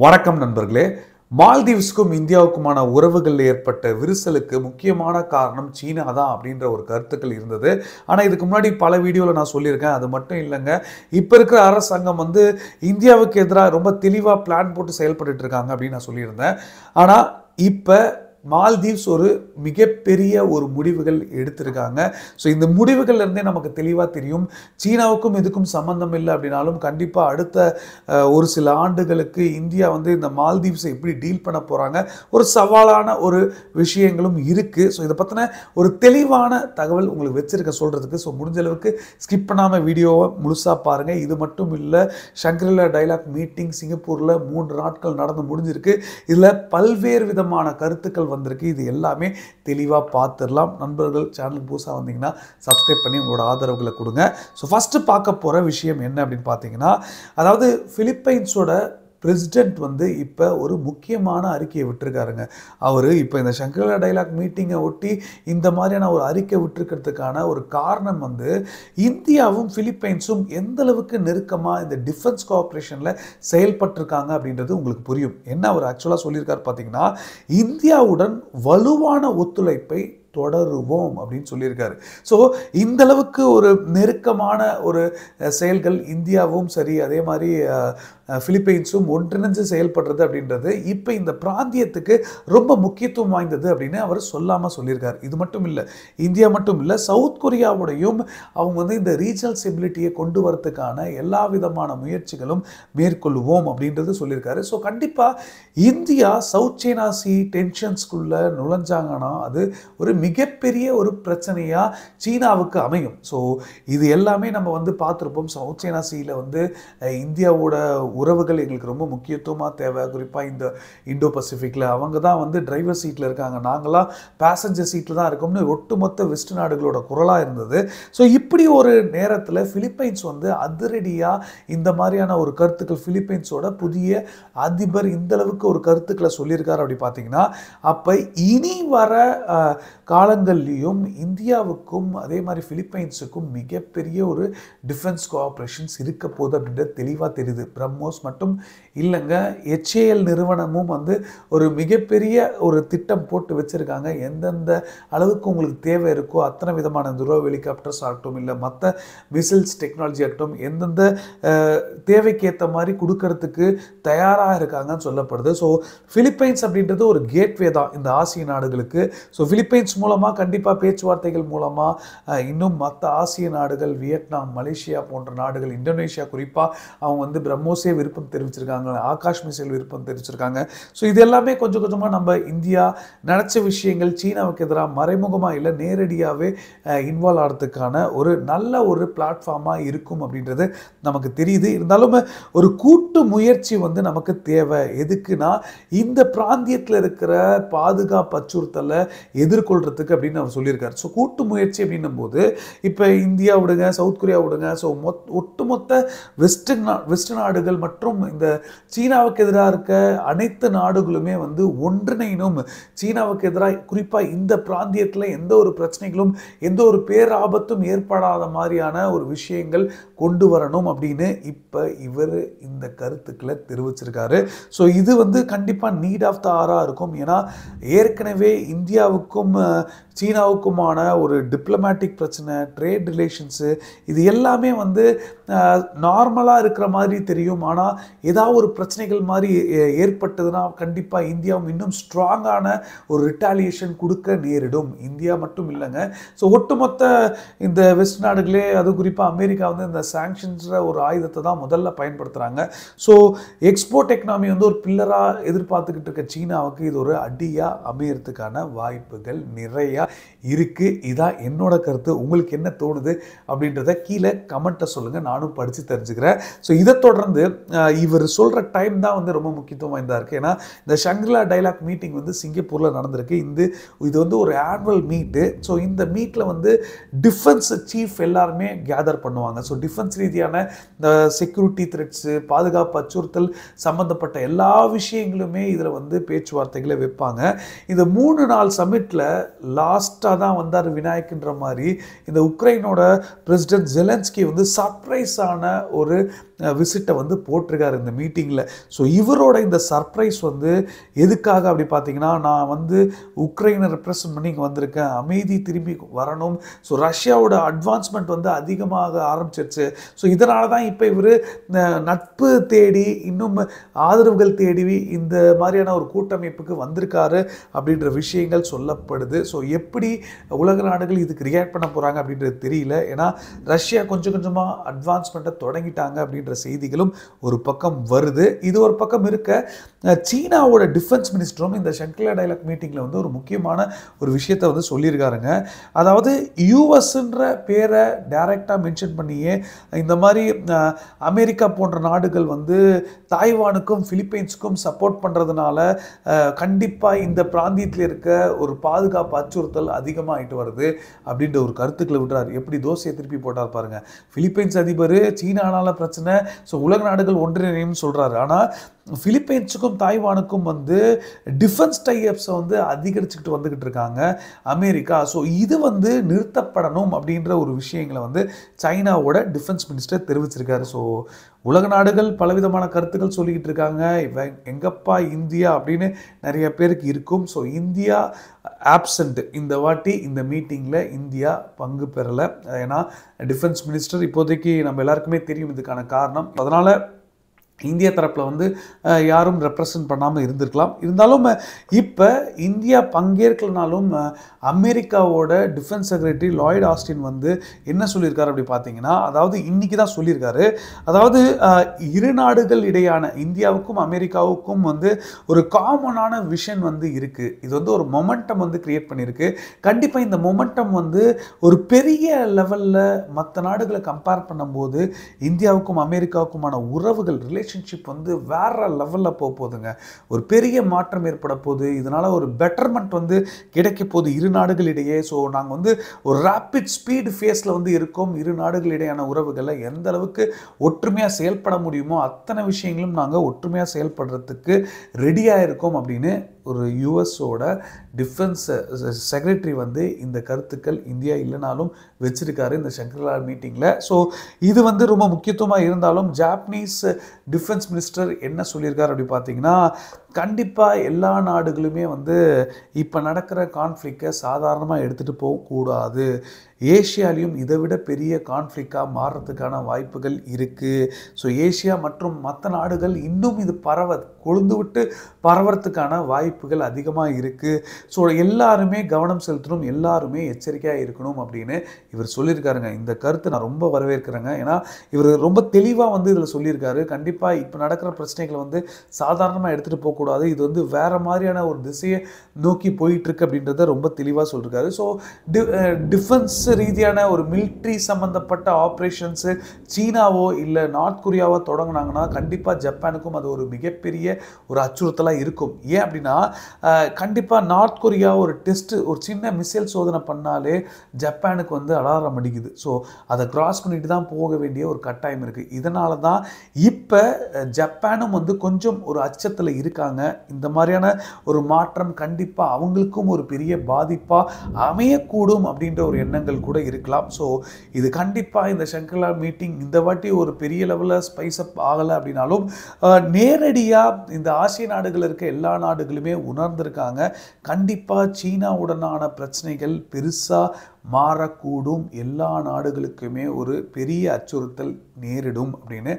வணக்கம் நண்பர்களே. மால்தீவ்ஸ்க்கும் இந்தியாவுக்குமான உறவுகளில் ஏற்பட்ட விரிசலுக்கு முக்கியமான காரணம் சீனா தான் அப்படின்ற ஒரு கருத்துக்கள் இருந்தது. ஆனால் இதுக்கு முன்னாடி பல வீடியோவில் நான் சொல்லியிருக்கேன். அது மட்டும் இல்லைங்க, இப்போ இருக்கிற அரசாங்கம் இந்தியாவுக்கு எதிராக ரொம்ப தெளிவாக பிளான் போட்டு செயல்பட்டு இருக்காங்க அப்படின்னு நான் சொல்லியிருந்தேன். ஆனால் இப்போ மால்தீவ்ஸ் ஒரு மிகப்பெரிய ஒரு முடிவுகள் எடுத்திருக்காங்க. ஸோ இந்த முடிவுகள்லேருந்தே நமக்கு தெளிவாக தெரியும், சீனாவுக்கும் இதுக்கும் சம்மந்தம் இல்லை அப்படின்னாலும் கண்டிப்பாக அடுத்த ஒரு சில ஆண்டுகளுக்கு இந்தியா இந்த மால்தீவ்ஸை எப்படி டீல் பண்ண போகிறாங்க, ஒரு சவாலான ஒரு விஷயங்களும் இருக்குது. ஸோ இதை பற்றின ஒரு தெளிவான தகவல் உங்களுக்கு வச்சுருக்க சொல்கிறதுக்கு. ஸோ முடிஞ்ச அளவுக்கு ஸ்கிப் பண்ணாமல் வீடியோவை முழுசாக பாருங்கள். இது மட்டும் இல்லை, ஷங்கிரிலா டைலாக் மீட்டிங் சிங்கப்பூரில் 3 நாட்கள் நடந்து முடிஞ்சிருக்கு. இதில் பல்வேறு விதமான கருத்துக்கள் வந்திருக்கு. இது எல்லாமே தெளிவாக பார்த்துடலாம். நண்பர்கள் சேனலுக்கு புதுசாக வந்தீங்கன்னா சப்ஸ்கிரைப் பண்ணி உங்களோட ஆதரவுகளை கொடுங்க. ஸோ ஃபஸ்ட்டு பார்க்க போகிற விஷயம் என்ன அப்படின்னு பார்த்தீங்கன்னா, அதாவது பிலிப்பைன்ஸோட பிரசிடென்ட் இப்போ ஒரு முக்கியமான அறிக்கையை விட்டுருக்காருங்க. அவர் இப்போ இந்த ஷங்கிரிலா டைலாக் மீட்டிங்கை ஒட்டி இந்த மாதிரியான ஒரு அறிக்கை விட்டுருக்கிறதுக்கான ஒரு காரணம் இந்தியாவும் பிலிப்பைன்ஸும் எந்த அளவுக்கு நெருக்கமாக இந்த டிஃபென்ஸ் கோஆப்ரேஷனில் செயல்பட்டிருக்காங்க அப்படின்றது உங்களுக்கு புரியும். என்ன அவர் ஆக்சுவலாக சொல்லியிருக்காரு பார்த்தீங்கன்னா, இந்தியாவுடன் வலுவான ஒத்துழைப்பை தொடருவோம் அப்படின்னு சொல்லியிருக்காரு. ஸோ இந்த அளவுக்கு ஒரு நெருக்கமான ஒரு செயல்கள் இந்தியாவும் சரி, அதே மாதிரி பிலிப்பைன்ஸும் ஒன்றிணைஞ்சு செயல்படுறது அப்படின்றது இப்போ இந்த பிராந்தியத்துக்கு ரொம்ப முக்கியத்துவம் வாய்ந்தது அப்படின்னு அவர் சொல்லாமல் சொல்லியிருக்காரு. இது மட்டும் இல்லை, இந்தியா மட்டும் இல்லை, சவுத் கொரியாவுடையும் அவங்க இந்த ரீஜனல் ஸ்டெபிலிட்டியை கொண்டு வரதுக்கான எல்லா விதமான முயற்சிகளும் மேற்கொள்வோம் அப்படின்றது சொல்லியிருக்காரு. ஸோ கண்டிப்பாக இந்தியா சவுத் சைனா சி டென்ஷன்ஸ்குள்ளே நுழைஞ்சாங்கன்னா அது ஒரு மிகப்பெரிய ஒரு பிரச்சனையாக சீனாவுக்கு அமையும். ஸோ இது எல்லாமே நம்ம பார்த்துருப்போம். சவுத் சைனா சீயில் இந்தியாவோட உறவுகள் எங்களுக்கு ரொம்ப முக்கியத்துவமாக தேவை. குறிப்பாக இந்த இண்டோ பசிபிக்கில் அவங்க தான் டிரைவர் சீட்டில் இருக்காங்க, நாங்களாம் பேசஞ்சர் சீட்டில் தான் இருக்கோம்னு ஒட்டுமொத்த வெஸ்ட் நாடுகளோட குரலாக இருந்தது. ஸோ இப்படி ஒரு நேரத்தில் பிலிப்பைன்ஸ் அதிரடியாக இந்த மாதிரியான ஒரு கருத்துக்கள், பிலிப்பைன்ஸோட புதிய அதிபர் இந்த அளவுக்கு ஒரு கருத்துக்களை சொல்லியிருக்காரு அப்படி பார்த்தீங்கன்னா, அப்போ இனி வர காலங்கள்லேயும் இந்தியாவுக்கும் அதே மாதிரி பிலிப்பைன்ஸுக்கும் மிகப்பெரிய ஒரு டிஃபென்ஸ் கோஆப்ரேஷன்ஸ் இருக்க போகுது அப்படின்றது தெளிவாக தெரியுது. பிரம்மோஸ் மட்டும் இல்லைங்க, HAL நிறுவனமும் ஒரு மிகப்பெரிய ஒரு திட்டம் போட்டு வச்சுருக்காங்க. எந்தெந்த அளவுக்கு உங்களுக்கு தேவை இருக்கோ அத்தனை விதமான துருவ ஹெலிகாப்டர்ஸ் ஆகட்டும், இல்லை மற்ற மிசைல்ஸ் டெக்னாலஜி ஆகட்டும், எந்தெந்த தேவைக்கேற்ற மாதிரி கொடுக்கறதுக்கு தயாராக இருக்காங்கன்னு சொல்லப்படுது. ஸோ பிலிப்பைன்ஸ் அப்படின்றது ஒரு கேட்வே தான் இந்த ஆசிய நாடுகளுக்கு. ஸோ பிலிப்பைன்ஸ் மூலமாக கண்டிப்பாக பேச்சுவார்த்தைகள் மூலமாக இன்னும் மற்ற ஆசிய நாடுகள், வியட்நாம், மலேசியா போன்ற நாடுகள், இந்தோனேஷியா குறிப்பாக அவங்க பிரம்மோஸே விருப்பம் தெரிவிச்சிருக்காங்க, ஆகாஷ் மிசைல் விருப்பம் தெரிவிச்சிருக்காங்க. ஸோ இது எல்லாமே கொஞ்சம் கொஞ்சமாக நம்ம இந்தியா நினச்ச விஷயங்கள் சீனாவுக்கு எதிராக மறைமுகமாக இல்லை நேரடியாகவே இன்வால்வ் ஆகிறதுக்கான ஒரு நல்ல ஒரு பிளாட்ஃபார்மாக இருக்கும் அப்படின்றது நமக்கு தெரியுது. இருந்தாலும் ஒரு கூட்டு முயற்சி நமக்கு தேவை. எதுக்குன்னா, இந்த பிராந்தியத்தில் இருக்கிற பாதுகாப்பு அச்சுறுத்தலை எதிர்கொள்றதுக்கு அப்படின்னு அவர் சொல்லியிருக்காரு. ஸோ கூட்டு முயற்சி அப்படின்னும் போது இப்போ இந்தியா விடுங்க, சவுத் கொரியா விடுங்க, ஸோ ஒட்டுமொத்த வெஸ்ட் நாடுகள் மற்றும் இந்த சீனாவுக்கு எதிராக இருக்க அனைத்து நாடுகளுமே ஒன்றிணைனும். சீனாவுக்கு எதிராக குறிப்பாக இந்த பிராந்தியத்தில் எந்த ஒரு பிரச்சனைகளும் எந்த ஒரு பேராபத்தும் ஏற்படாத மாதிரியான ஒரு விஷயங்கள் கொண்டு வரணும் அப்படின்னு இப்போ இவர் இந்த கருத்துக்களை தெரிவிச்சிருக்காரு. ஸோ இது கண்டிப்பாக நீட் ஆஃப் த ஆராக இருக்கும். ஏன்னா ஏற்கனவே இந்தியாவுக்கும் சீனாவுக்குமான ஒரு டிப்ளமேட்டிக் பிரச்சனை, ட்ரேட் ரிலேஷன்ஸு, இது எல்லாமே நார்மலாக இருக்கிற மாதிரி தெரியும். ஆனால் ஏதாவது ஒரு பிரச்சனைகள் மாதிரி ஏற்பட்டதுன்னா கண்டிப்பாக இந்தியாவும் இன்னும் ஸ்ட்ராங்கான ஒரு ரிட்டாலியேஷன் கொடுக்க நேரிடும். இந்தியா மட்டும் இல்லைங்க, ஸோ ஒட்டுமொத்த இந்த வெஸ்ட் நாடுகளே, அது குறிப்பாக அமெரிக்கா இந்த சாங்ஷன்ஸ்ற ஒரு ஆயுதத்தை தான் முதல்ல பயன்படுத்துகிறாங்க. ஸோ எக்ஸ்போர்ட் எக்கனாமி ஒரு பில்லராக எதிர்பார்த்துக்கிட்டு இருக்க சீனாவுக்கு இது ஒரு அடியாக அமையறதுக்கான வாய்ப்புகள் நிறையா இருக்குது. இதான் என்னோட கருத்து. உங்களுக்கு என்ன தோணுது அப்படின்றத கீழே கமெண்ட்டை சொல்லுங்கள், நானும் படித்து தெரிஞ்சுக்கிறேன். ஸோ இதை தொடர்ந்து இவர் சொல்கிற டைம் தான் ரொம்ப முக்கியத்துவம் வாய்ந்ததாக இருக்குது. ஏன்னா இந்த ஷங்கிரிலா டைலாக் மீட்டிங் சிங்கப்பூரில் நடந்திருக்கு. இது ஒரு ஆனுவல் மீட்டு. ஸோ இந்த மீட்டில் டிஃபென்ஸ் சீஃப் எல்லாருமே கேதர் பண்ணுவாங்க. ஸோ டிஃபென்ஸ் ரீதியான இந்த செக்யூரிட்டி த்ரெட்ஸு, பாதுகாப்பு அச்சுறுத்தல் சம்மந்தப்பட்ட எல்லா விஷயங்களுமே இதில் பேச்சுவார்த்தைகளை வைப்பாங்க. இந்த 3 நாள் சமிட்டில் லாஸ்ட்டாக தான் வந்தார் விநாயக்ன்ற மாதிரி இந்த உக்ரைனோட பிரசிடென்ட் ஜெலன்ஸ்கி சர்ப்ரைஸான ஒரு விசிட்டை வந்து போட்டிருக்காரு இந்த மீட்டிங்கில். ஸோ இவரோட இந்த சர்ப்ரைஸ் வந்து எதுக்காக அப்படி பார்த்தீங்கன்னா, நான் வந்து உக்ரைனை ரெப்ரசன்ட் பண்ணி இங்கே வந்திருக்கேன், அமைதி திரும்பி வரணும், ஸோ ரஷ்யாவோட அட்வான்ஸ்மெண்ட் வந்து அதிகமாக ஆரம்பிச்சிருச்சு, ஸோ இதனால தான் இப்போ இவர் நட்பு தேடி இன்னும் ஆதரவுகள் தேடி இந்த மாதிரியான ஒரு கூட்டமைப்புக்கு வந்திருக்காரு அப்படின்ற விஷயங்கள் சொல்லப்படுது. ஸோ எப்படி உலக நாடுகள் இதுக்கு ரியாக்ட் பண்ண போகிறாங்க அப்படின்றது தெரியல. ஏன்னா ரஷ்யா கொஞ்சம் கொஞ்சமாக அட்வான்ஸ்மெண்ட்டை தொடங்கிட்டாங்க அப்படின்ற செய்திகளும் ஒரு பக்கம் வருது. இது ஒரு பக்கம் இருக்க, சீனாவோட டிஃபென்ஸ் மினிஸ்டரும் இந்த ஷங்க்ரிலா டயலாக் மீட்டிங்கில் வந்து ஒரு முக்கியமான ஒரு விஷயத்தை வந்து சொல்லியிருக்காருங்க. அதாவது யூஎஸ்ன்ற பேரை டைரெக்டாக மென்ஷன் பண்ணியே இந்த மாதிரி அமெரிக்கா போன்ற நாடுகள் வந்து தாய்வானுக்கும் பிலிப்பைன்ஸுக்கும் சப்போர்ட் பண்ணுறதுனால கண்டிப்பாக இந்த பிராந்தியத்தில் இருக்க ஒரு பாதுகாப்பு அச்சுறுத்தல் அதிகமாகிட்டு வருது அப்படின்ற ஒரு கருத்துக்களை விடுறாரு. எப்படி தோசையை திருப்பி போட்டார் பாருங்க. பிலிப்பைன்ஸ் அதிபர் சீனானால பிரச்சனை, ஸோ உலக நாடுகள் ஒன்றிணையும் சொல்கிறாரு. ஆனால் பிலிப்பைன்ஸுக்கும் தாய்வானுக்கும் வந்து டிஃபென்ஸ் டைஅப்ஸை வந்து அதிகரிச்சுக்கிட்டு வந்துக்கிட்டு இருக்காங்க அமெரிக்கா. ஸோ இது வந்து நிறுத்தப்படணும் அப்படின்ற ஒரு விஷயங்களை வந்து சைனாவோட டிஃபென்ஸ் மினிஸ்டர் தெரிவிச்சிருக்காரு. ஸோ உலக நாடுகள் பலவிதமான கருத்துக்கள் சொல்லிக்கிட்டு இருக்காங்க. எங்கப்பா இந்தியா அப்படின்னு நிறைய பேருக்கு இருக்கும். ஸோ இந்தியா ஆப்சண்ட் இந்த வாட்டி இந்த மீட்டிங்கில் இந்தியா பங்கு பெறலை. ஏன்னா டிஃபென்ஸ் மினிஸ்டர் இப்போதைக்கு நம்ம எல்லாருக்குமே தெரியும் இதுக்கான காரணம். அதனால் இந்திய தரப்பில் வந்து யாரும் ரெப்ரசன்ட் பண்ணாமல் இருந்திருக்கலாம். இருந்தாலும் இப்போ இந்தியா பங்கேற்கலனாலும் அமெரிக்காவோட டிஃபென்ஸ் செக்ரட்டரி லாய்ட் ஆஸ்டின் வந்து என்ன சொல்லியிருக்காரு அப்படி பார்த்தீங்கன்னா, அதாவது இன்னைக்கு தான் சொல்லியிருக்காரு, அதாவது இரு நாடுகள் இடையான இந்தியாவுக்கும் அமெரிக்காவுக்கும் வந்து ஒரு காமனான விஷன் வந்து இருக்குது. இது வந்து ஒரு மொமெண்டம் வந்து கிரியேட் பண்ணியிருக்கு. கண்டிப்பாக இந்த மொமெண்டம் வந்து ஒரு பெரிய லெவலில் மற்ற நாடுகளை கம்பேர் பண்ணும்போது இந்தியாவுக்கும் அமெரிக்காவுக்குமான உறவுகள் ரிலேஷன்ஷிப் வந்து வேற லெவலில் போகுதுங்க. ஒரு பெரிய மாற்றம் ஏற்பட போகுது. இதனால் ஒரு பெட்டர்மெண்ட் வந்து கிடைக்க போகுது இரு நாடுகளிடையே. ஸோ நாங்கள் வந்து ஒரு ரேப்பிட் ஸ்பீடு ஃபேஸில் வந்து இருக்கோம். இரு நாடுகளிடையான உறவுகளை எந்த அளவுக்கு ஒற்றுமையாக செயல்பட முடியுமோ அத்தனை விஷயங்களும் நாங்கள் ஒற்றுமையாக செயல்படுறதுக்கு ரெடியாக இருக்கோம் அப்படின்னு ஒரு யூஎஸோட டிஃபென்ஸ் செக்ரட்டரி வந்து இந்த கருத்துக்கள் இந்தியா இல்லைனாலும் வச்சிருக்காரு இந்த ஷங்க்ரிலா மீட்டிங்கில். ஸோ இது வந்து ரொம்ப முக்கியத்துவமாக இருந்தாலும் ஜாப்பனீஸ் டிஃபென்ஸ் மினிஸ்டர் என்ன சொல்லியிருக்காரு அப்படி பார்த்தீங்கன்னா, கண்டிப்பாக எல்லா நாடுகளுமே வந்து இப்போ நடக்கிற கான்ஃப்ளிக்டை சாதாரணமாக எடுத்துகிட்டு போகக்கூடாது. ஏஷியாலையும் இதை விட பெரிய கான்ஃப்ளிக்டாக மாறுறதுக்கான வாய்ப்புகள் இருக்குது. ஸோ ஏஷியா மற்றும் மற்ற நாடுகள் இன்னும் இது கொழுந்து விட்டு பரவறதுக்கான வாய்ப்புகள் அதிகமாக இருக்குது. ஸோ எல்லாருமே கவனம் செலுத்தணும், எல்லாருமே எச்சரிக்கையாக இருக்கணும் அப்படின்னு இவர் சொல்லியிருக்காருங்க. இந்த கருத்தை நான் ரொம்ப வரவேற்கிறேங்க. ஏன்னா இவர் ரொம்ப தெளிவாக வந்து இதில் சொல்லியிருக்காரு. கண்டிப்பாக இப்போ நடக்கிற பிரச்சனைகளை வந்து சாதாரணமாக எடுத்துகிட்டு போகக்கூடாது. இது வந்து வேறு மாதிரியான ஒரு திசையை நோக்கி போயிட்டுருக்கு அப்படின்றத ரொம்ப தெளிவாக சொல்லியிருக்காரு. ஸோ டிஃபென்ஸ் ரீதியான ஒரு மிலிட்ரி சம்மந்தப்பட்ட ஆப்ரேஷன்ஸு சீனாவோ இல்லை நார்த் கொரியாவோ தொடங்கினாங்கன்னா கண்டிப்பாக ஜப்பானுக்கும் அது ஒரு மிகப்பெரிய ஒரு அச்சுறுத்தலாக இருக்கும். ஏன் அப்படின்னா கண்டிப்பாக நார்த் கொரியா ஒரு டெஸ்ட்டு ஒரு சின்ன மிசைல் சோதனை பண்ணாலே ஜப்பானுக்கு வந்து அலாரம் அடிக்குது. ஸோ அதை கிராஸ் பண்ணிட்டு தான் போக வேண்டிய ஒரு கட்டாயம் இருக்குது. இதனால தான் இப்போ ஜப்பானும் வந்து கொஞ்சம் ஒரு அச்சத்தில் இருக்காங்க. இந்த மாதிரியான ஒரு மாற்றம் கண்டிப்பாக அவங்களுக்கும் ஒரு பெரிய பாதிப்பாக அமையக்கூடும் அப்படின்ற ஒரு எண்ணங்கள் கூட இருக்கலாம். ஸோ இது கண்டிப்பாக இந்த ஷங்க்ரிலா மீட்டிங் இந்த வாட்டி ஒரு பெரிய லெவலில் ஸ்பைஸ் அப் ஆகலை அப்படின்னாலும் நேரடியாக இந்த ஆசிய நாடுகள் இருக்க எல்லா நாடுகளுமே உணர்ந்திருக்காங்க. கண்டிப்பாக சீனாவுடனான பிரச்சனைகள் பெருசாக மாறக்கூடும், எல்லா நாடுகளுக்குமே ஒரு பெரிய அச்சுறுத்தல் நேரிடும் அப்படின்னு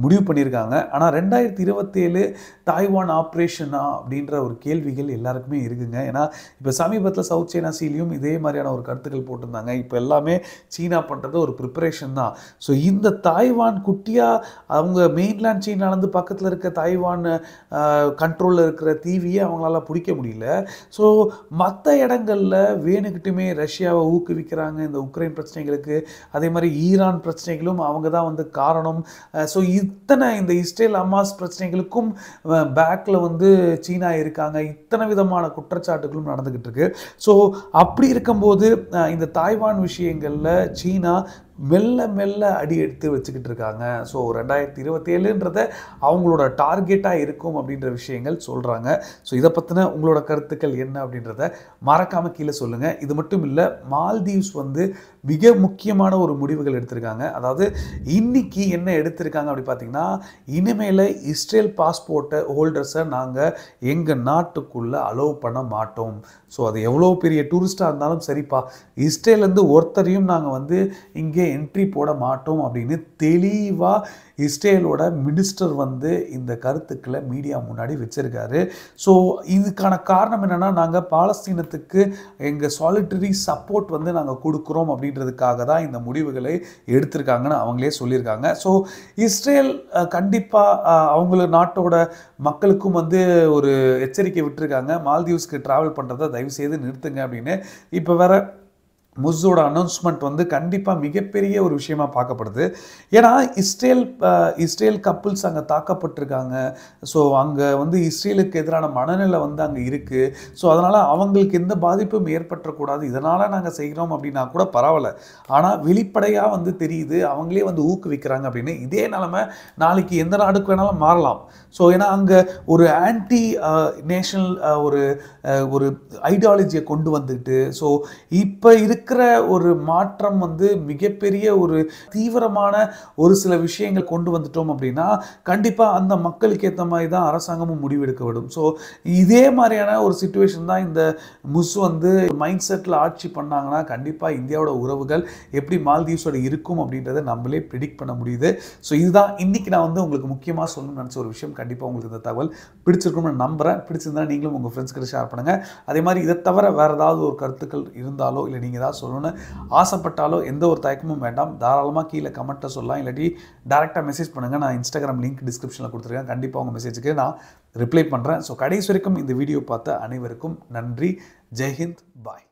முடிவு பண்ணியிருக்காங்க. ஆனால் 2027 தாய்வான் ஆப்ரேஷனா அப்படின்ற ஒரு கேள்விகள் எல்லாருக்குமே இருக்குங்க. ஏன்னா இப்போ சமீபத்தில் சவுத் சைனா சீலையும் இதே மாதிரியான ஒரு கருத்துக்கள் போட்டிருந்தாங்க. இப்போ எல்லாமே சீனா பண்ணுறது ஒரு ப்ரிப்பரேஷன் தான். ஸோ இந்த தாய்வான் குட்டியாக அவங்க மெயின்லேண்ட் சீனாலேருந்து பக்கத்தில் இருக்க தாய்வான் கண்ட்ரோலில் இருக்கிற தீவியை அவங்களால பிடிக்க முடியல. ஸோ மற்ற இடங்களில் வேணுக்கிட்டுமே ரஷ்யாவை ஊக்குவிக்கிறாங்க இந்த உக்ரைன் பிரச்சனைகளுக்கு. அதே மாதிரி ஈரான் பிரச்சனைகளும் அவங்க தான் வந்து காரணம். ஸோ இத்தனை இந்த இஸ்ரேல் ஹமாஸ் பிரச்சனைகளுக்கும் பேக்கில் வந்து சீனா இருக்காங்க. இத்தனை விதமான குற்றச்சாட்டுகளும் நடந்துக்கிட்டு இருக்கு. ஸோ அப்படி இருக்கும்போது இந்த தாய்வான் விஷயங்களில் சீனா மெல்ல மெல்ல அடி எடுத்து வச்சுக்கிட்டு இருக்காங்க. ஸோ 2027ன்றத அவங்களோட டார்கெட்டாக இருக்கும் அப்படின்ற விஷயங்கள் சொல்கிறாங்க. ஸோ இதை பற்றின உங்களோட கருத்துக்கள் என்ன அப்படின்றத மறக்காமல் கீழே சொல்லுங்கள். இது மட்டும் இல்லை, மால்தீவ்ஸ் வந்து மிக முக்கியமான ஒரு முடிவுகள் எடுத்திருக்காங்க. அதாவது இன்னைக்கு என்ன எடுத்திருக்காங்க அப்படி பார்த்தீங்கன்னா, இனிமேல் இஸ்ரேல் பாஸ்போர்ட்டை ஹோல்டர்ஸை நாங்கள் எங்கள் நாட்டுக்குள்ளே அலோவ் பண்ண மாட்டோம். ஸோ அது எவ்வளோ பெரிய டூரிஸ்டாக இருந்தாலும் சரிப்பா, இஸ்ரேலேருந்து ஒருத்தரையும் நாங்கள் வந்து இங்கே என்ட்ரி போட மாட்டோம் அப்படின்னு தெளிவாக இஸ்ரேலோட மினிஸ்டர் வந்து இந்த கருத்துக்களை மீடியா முன்னாடி வச்சிருக்காரு. ஸோ இதுக்கான காரணம் என்னென்னா, நாங்கள் பாலஸ்தீனத்துக்கு எங்கள் சாலிட்டரி சப்போர்ட் வந்து நாங்கள் கொடுக்குறோம் அப்படின்றதுக்காக தான் இந்த முடிவுகளை எடுத்திருக்காங்கன்னு அவங்களே சொல்லியிருக்காங்க. ஸோ இஸ்ரேல் கண்டிப்பாக அவங்கள நாட்டோட மக்களுக்கும் வந்து ஒரு எச்சரிக்கை விட்டுருக்காங்க, மால்தீவ்ஸ்க்கு ட்ராவல் பண்ணுறதை தயவுசெய்து நிறுத்துங்க அப்படின்னு. இப்போ வேற முஸ்ஸோட அனௌன்ஸ்மெண்ட் வந்து கண்டிப்பாக மிகப்பெரிய ஒரு விஷயமா பார்க்கப்படுது. ஏன்னா இஸ்ரேல் கப்புள்ஸ் அங்கே தாக்கப்பட்டிருக்காங்க. ஸோ அங்கே வந்து இஸ்ரேலுக்கு எதிரான மனநிலை வந்து அங்கே இருக்குது. ஸோ அதனால் அவங்களுக்கு எந்த பாதிப்பும் ஏற்பட்டக்கூடாது, இதனால் நாங்கள் செய்கிறோம் அப்படின்னா கூட பரவாயில்ல. ஆனால் வெளிப்படையாக வந்து தெரியுது, அவங்களே வந்து ஊக்குவிக்கிறாங்க அப்படின்னு. இதே நிலைமை நாளைக்கு எந்த நாடுக்கு வேணாலும் மாறலாம். ஸோ ஏன்னா அங்கே ஒரு ஆன்டி நேஷனல் ஒரு ஐடியாலஜியை கொண்டு வந்துட்டு, ஸோ இப்போ இருக்கிற ஒரு மாற்றம் வந்து மிகப்பெரிய ஒரு தீவிரமான ஒரு சில விஷயங்கள் கொண்டு வந்துட்டோம் அப்படின்னா கண்டிப்பாக அந்த மக்களுக்கு ஏற்ற மாதிரி தான் அரசாங்கமும் முடிவெடுக்க விடும். ஸோ இதே மாதிரியான ஒரு சிச்சுவேஷன் தான் இந்த முஸ் வந்து மைண்ட் செட்டில் ஆட்சி பண்ணாங்கன்னா கண்டிப்பாக இந்தியாவோட உறவுகள் எப்படி மால்தீவ்ஸோட இருக்கும் அப்படின்றத நம்மளே ப்ரிடிக்ட் பண்ண முடியுது. ஸோ இதுதான் இன்னைக்கு நான் வந்து உங்களுக்கு முக்கியமாக சொல்லணும்னு நினச்ச ஒரு விஷயம். கண்டிப்பாக உங்களுக்கு இந்த தகவல் பிடிச்சிருக்கும்னு நம்புகிறேன். பிடிச்சிருந்தா நீங்களும் உங்கள் ஃப்ரெண்ட்ஸ்கிட்ட ஷேர் பண்ணுங்கள். அதே மாதிரி இதை தவிர வேறு ஏதாவது ஒரு கருத்துக்கள் இருந்தாலோ இல்லை நீங்கள் ஏதாவது சொல்லணும்னு ஆசைப்பட்டாலோ எந்த ஒரு தயக்கமும் வேண்டாம், தாராளமாக கீழே கமெண்ட்டை சொல்லலாம், இல்லாட்டி டேரெக்டாக மெசேஜ் பண்ணுங்கள். நான் இன்ஸ்டாகிராம் லிங்க் டிஸ்கிரிப்ஷனில் கொடுத்துருக்கேன். கண்டிப்பாக உங்கள் மெசேஜுக்கு நான் ரிப்ளை பண்ணுறேன். ஸோ கடைசி வரைக்கும் இந்த வீடியோ பார்த்த அனைவருக்கும் நன்றி. ஜெய்ஹிந்த், பாய்.